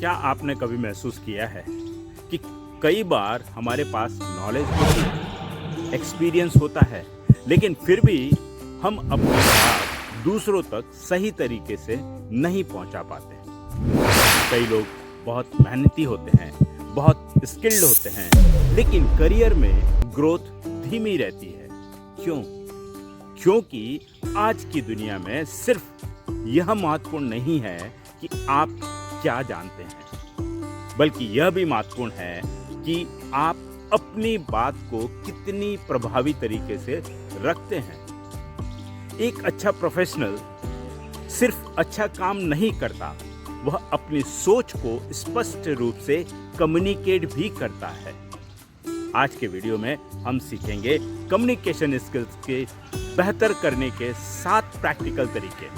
क्या आपने कभी महसूस किया है कि कई बार हमारे पास नॉलेज होती है, एक्सपीरियंस होता है, लेकिन फिर भी हम अपनी बात दूसरों तक सही तरीके से नहीं पहुंचा पाते हैं। कई लोग बहुत मेहनती होते हैं, बहुत स्किल्ड होते हैं, लेकिन करियर में ग्रोथ धीमी रहती है। क्यों? क्योंकि आज की दुनिया में सिर्फ यह महत्वपूर्ण नहीं है कि आप क्या जानते हैं, बल्कि यह भी महत्वपूर्ण है कि आप अपनी बात को कितनी प्रभावी तरीके से रखते हैं। एक अच्छा प्रोफेशनल सिर्फ अच्छा काम नहीं करता, वह अपनी सोच को स्पष्ट रूप से कम्युनिकेट भी करता है। आज के वीडियो में हम सीखेंगे कम्युनिकेशन स्किल्स के बेहतर करने के 7 प्रैक्टिकल तरीके,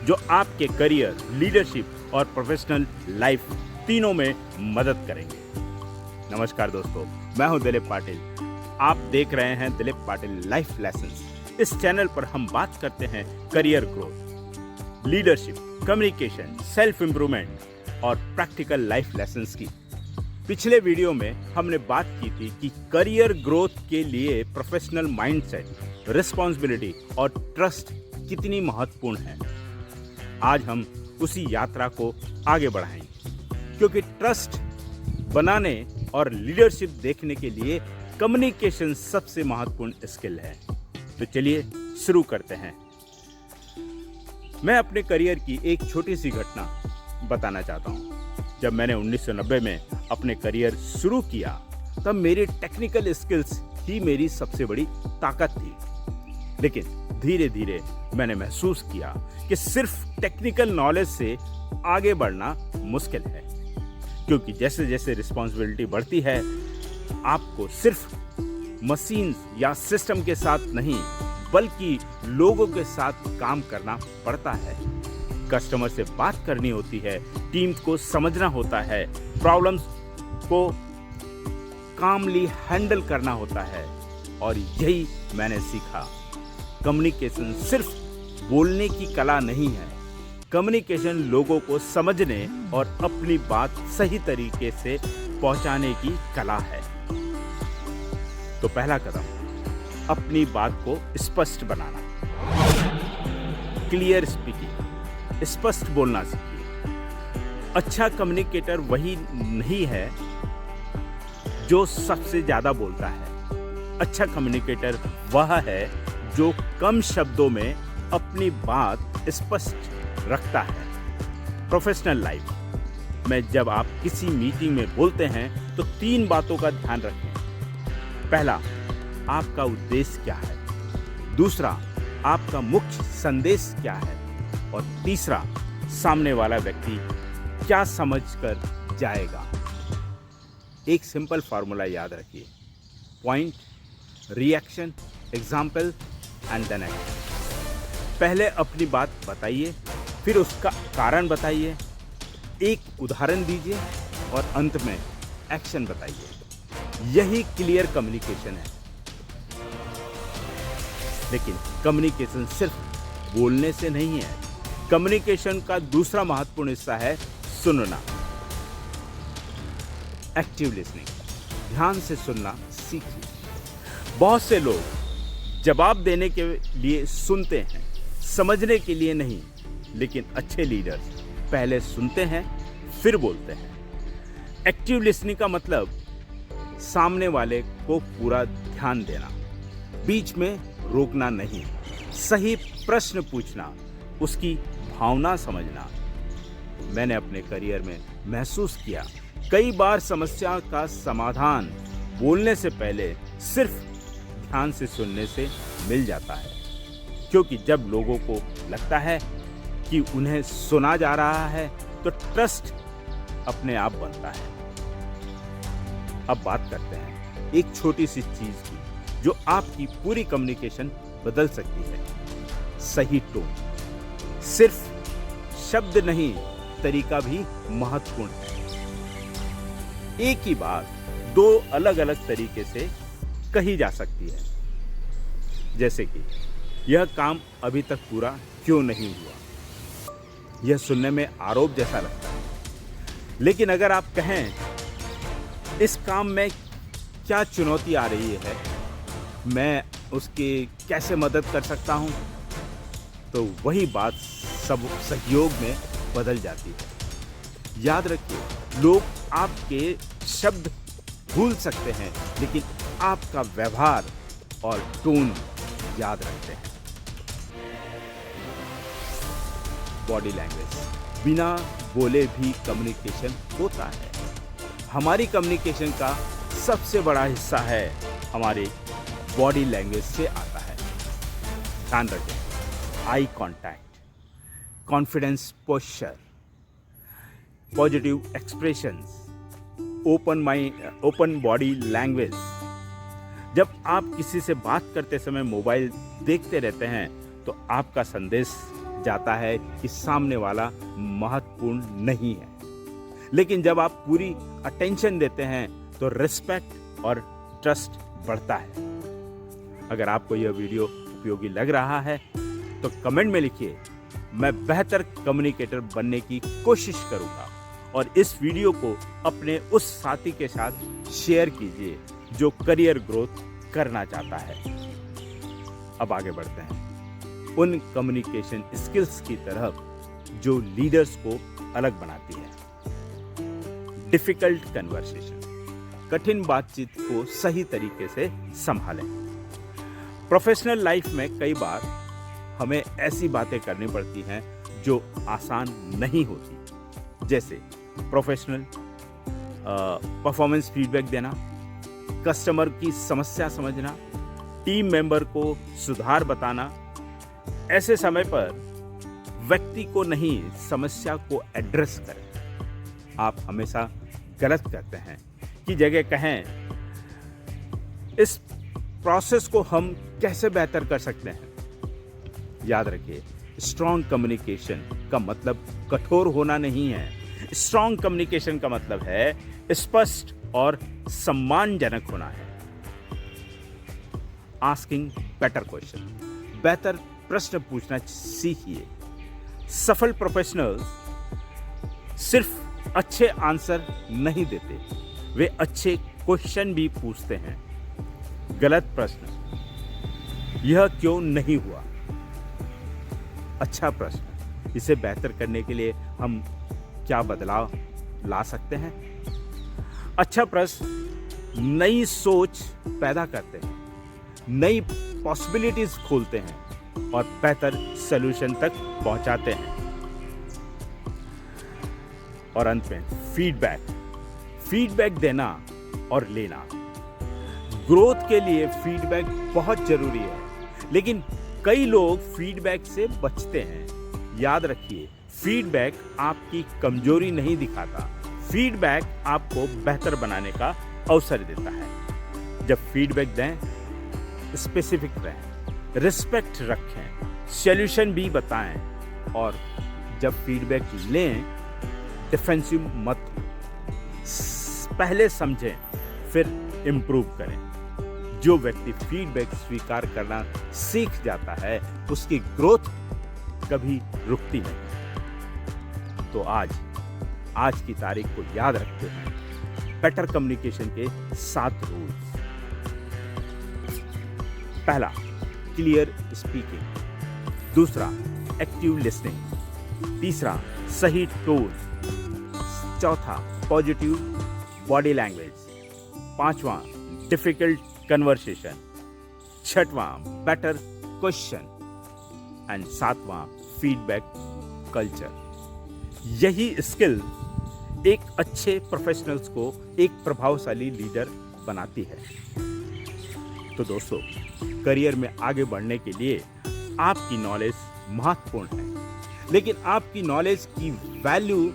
जो आपके करियर, लीडरशिप और प्रोफेशनल लाइफ तीनों में मदद करेंगे। नमस्कार दोस्तों, मैं हूं दिलीप पाटिल। आप देख रहे हैं दिलीप पाटिल लाइफ लेसन्स। इस चैनल पर हम बात करते हैं career growth, leadership, communication, self improvement और प्रैक्टिकल लाइफ लेसन्स की। पिछले वीडियो में हमने बात की थी कि करियर ग्रोथ के लिए प्रोफेशनल माइंडसेट, रिस्पॉन्सिबिलिटी और ट्रस्ट कितनी महत्वपूर्ण है। आज हम उसी यात्रा को आगे बढ़ाएंगे, क्योंकि ट्रस्ट बनाने और लीडरशिप देखने के लिए कम्युनिकेशन सबसे महत्वपूर्ण स्किल है। तो चलिए शुरू करते हैं। मैं अपने करियर की एक छोटी सी घटना बताना चाहता हूँ। जब मैंने 1990 में अपने करियर शुरू किया, तब मेरी टेक्निकल स्किल्स ही मेरी सबसे बड़ी ताकत थी। लेकिन धीरे धीरे मैंने महसूस किया कि सिर्फ टेक्निकल नॉलेज से आगे बढ़ना मुश्किल है, क्योंकि जैसे जैसे रिस्पॉन्सिबिलिटी बढ़ती है, आपको सिर्फ मशीन्स या सिस्टम के साथ नहीं, बल्कि लोगों के साथ काम करना पड़ता है। कस्टमर से बात करनी होती है, टीम को समझना होता है, प्रॉब्लम्स को कामली हैंडल करना होता है। और यही मैंने सीखा। कम्युनिकेशन सिर्फ बोलने की कला नहीं है। कम्युनिकेशन लोगों को समझने और अपनी बात सही तरीके से पहुंचाने की कला है। तो पहला कदम, अपनी बात को स्पष्ट बनाना। क्लियर स्पीकिंग, स्पष्ट बोलना सीखिए। अच्छा कम्युनिकेटर वही नहीं है जो सबसे ज्यादा बोलता है। अच्छा कम्युनिकेटर वह है जो कम शब्दों में अपनी बात स्पष्ट रखता है। प्रोफेशनल लाइफ में जब आप किसी मीटिंग में बोलते हैं, तो 3 बातों का ध्यान रखें। पहला, आपका उद्देश्य क्या है। दूसरा, आपका मुख्य संदेश क्या है। और तीसरा, सामने वाला व्यक्ति क्या समझकर जाएगा। एक सिंपल फॉर्मूला याद रखिए: point, reaction, example and then action. पहले अपनी बात बताइए, फिर उसका कारण बताइए, एक उदाहरण दीजिए और अंत में एक्शन बताइए। यही क्लियर कम्युनिकेशन है। लेकिन कम्युनिकेशन सिर्फ बोलने से नहीं है। कम्युनिकेशन का दूसरा महत्वपूर्ण हिस्सा है सुनना। एक्टिव लिसनिंग, ध्यान से सुनना सीखिए। बहुत से लोग जवाब देने के लिए सुनते हैं, समझने के लिए नहीं। लेकिन अच्छे लीडर्स पहले सुनते हैं, फिर बोलते हैं। एक्टिव लिसनिंग का मतलब सामने वाले को पूरा ध्यान देना, बीच में रोकना नहीं, सही प्रश्न पूछना, उसकी भावना समझना। मैंने अपने करियर में महसूस किया, कई बार समस्या का समाधान बोलने से पहले सिर्फ ध्यान से सुनने से मिल जाता है। क्योंकि जब लोगों को लगता है कि उन्हें सुना जा रहा है, तो ट्रस्ट अपने आप बनता है। अब बात करते हैं एक छोटी सी चीज की, जो आपकी पूरी कम्युनिकेशन बदल सकती है: सही टोन। सिर्फ शब्द नहीं, तरीका भी महत्वपूर्ण है। एक ही बात 2 अलग अलग तरीके से कही जा सकती है। जैसे कि, यह काम अभी तक पूरा क्यों नहीं हुआ। यह सुनने में आरोप जैसा लगता है। लेकिन अगर आप कहें इस काम में क्या चुनौती आ रही है, मैं उसकी कैसे मदद कर सकता हूँ, तो वही बात सब सहयोग में बदल जाती है। याद रखिए, लोग आपके शब्द भूल सकते हैं, लेकिन आपका व्यवहार और टोन याद रखते हैं। बॉडी लैंग्वेज, बिना बोले भी कम्युनिकेशन होता है। हमारी कम्युनिकेशन का सबसे बड़ा हिस्सा है हमारे बॉडी लैंग्वेज से आता है। ध्यान रखें, eye contact, confidence posture, positive expressions, open body language. जब आप किसी से बात करते समय मोबाइल देखते रहते हैं तो आपका संदेश जाता है कि सामने वाला महत्वपूर्ण नहीं है। लेकिन जब आप पूरी अटेंशन देते हैं तो रिस्पेक्ट और ट्रस्ट बढ़ता है। अगर आपको यह वीडियो उपयोगी लग रहा है तो कमेंट में लिखिए, मैं बेहतर कम्युनिकेटर बनने की कोशिश करूंगा। और इस वीडियो को अपने उस साथी के साथ शेयर कीजिए जो करियर ग्रोथ करना चाहता है। अब आगे बढ़ते हैं उन कम्युनिकेशन स्किल्स की तरफ जो लीडर्स को अलग बनाती है। डिफिकल्ट कन्वर्सेशन, कठिन बातचीत को सही तरीके से संभालें। प्रोफेशनल लाइफ में कई बार हमें ऐसी बातें करनी पड़ती हैं जो आसान नहीं होती, जैसे प्रोफेशनल परफॉर्मेंस फीडबैक देना, कस्टमर की समस्या समझना, टीम मेंबर को सुधार बताना। ऐसे समय पर व्यक्ति को नहीं, समस्या को एड्रेस करें। आप हमेशा गलत करते हैं कि जगह कहें इस प्रोसेस को हम कैसे बेहतर कर सकते हैं। याद रखिए, स्ट्रॉन्ग कम्युनिकेशन का मतलब कठोर होना नहीं है। स्ट्रॉन्ग कम्युनिकेशन का मतलब है स्पष्ट और सम्मानजनक होना है। आस्किंग बेटर क्वेश्चन, बेहतर प्रश्न पूछना सीखिए। सफल प्रोफेशनल्स सिर्फ अच्छे आंसर नहीं देते, वे अच्छे क्वेश्चन भी पूछते हैं। गलत प्रश्न, यह क्यों नहीं हुआ? अच्छा प्रश्न, इसे बेहतर करने के लिए हम क्या बदलाव ला सकते हैं? अच्छा प्रश्न नई सोच पैदा करते हैं, नई पॉसिबिलिटीज खोलते हैं और बेहतर सॉल्यूशन तक पहुंचाते हैं। और अंत में फीडबैक देना और लेना। ग्रोथ के लिए फीडबैक बहुत जरूरी है, लेकिन कई लोग फीडबैक से बचते हैं। याद रखिए, फीडबैक आपकी कमजोरी नहीं दिखाता, फीडबैक आपको बेहतर बनाने का अवसर देता है। जब फीडबैक दें, स्पेसिफिक रहें, रिस्पेक्ट रखें, सॉल्यूशन भी बताएं। और जब फीडबैक लें, डिफेंसिव मत, पहले समझें फिर इम्प्रूव करें। जो व्यक्ति फीडबैक स्वीकार करना सीख जाता है, उसकी ग्रोथ कभी रुकती नहीं। तो आज की तारीख को याद रखते हैं बेटर कम्युनिकेशन के 7 रूल्स। पहला, क्लियर स्पीकिंग। दूसरा, एक्टिव लिसनिंग। तीसरा, सही टोन। चौथा, पॉजिटिव बॉडी लैंग्वेज। पांचवा, डिफिकल्ट कन्वर्सेशन। छठवां, बेटर क्वेश्चन। एंड सातवां, फीडबैक कल्चर। यही स्किल एक अच्छे प्रोफेशनल्स को एक प्रभावशाली लीडर बनाती है। तो दोस्तों, करियर में आगे बढ़ने के लिए आपकी नॉलेज महत्वपूर्ण है, लेकिन आपकी नॉलेज की वैल्यू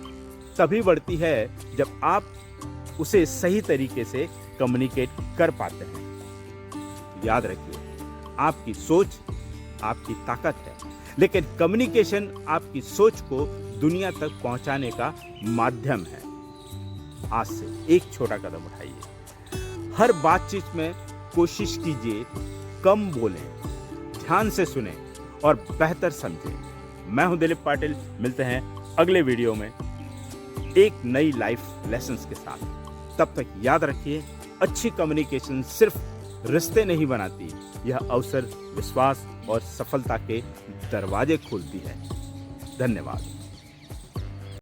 तभी बढ़ती है जब आप उसे सही तरीके से कम्युनिकेट कर पाते हैं। याद रखिए, आपकी सोच आपकी ताकत है, लेकिन कम्युनिकेशन आपकी सोच को दुनिया तक पहुंचाने का माध्यम है। आज से एक छोटा कदम उठाइए। हर बातचीत में कोशिश कीजिए कम बोलें, ध्यान से सुनें और बेहतर समझें। मैं हूं दिलीप पाटिल, मिलते हैं अगले वीडियो में। एक नई लाइफ लेसन्स के साथ। तब तक याद रखिए, अच्छी कम्युनिकेशन सिर्फ रिश्ते नहीं बनाती, यह अवसर, विश्वास और सफलता के दरवाजे खोलती है। धन्यवाद।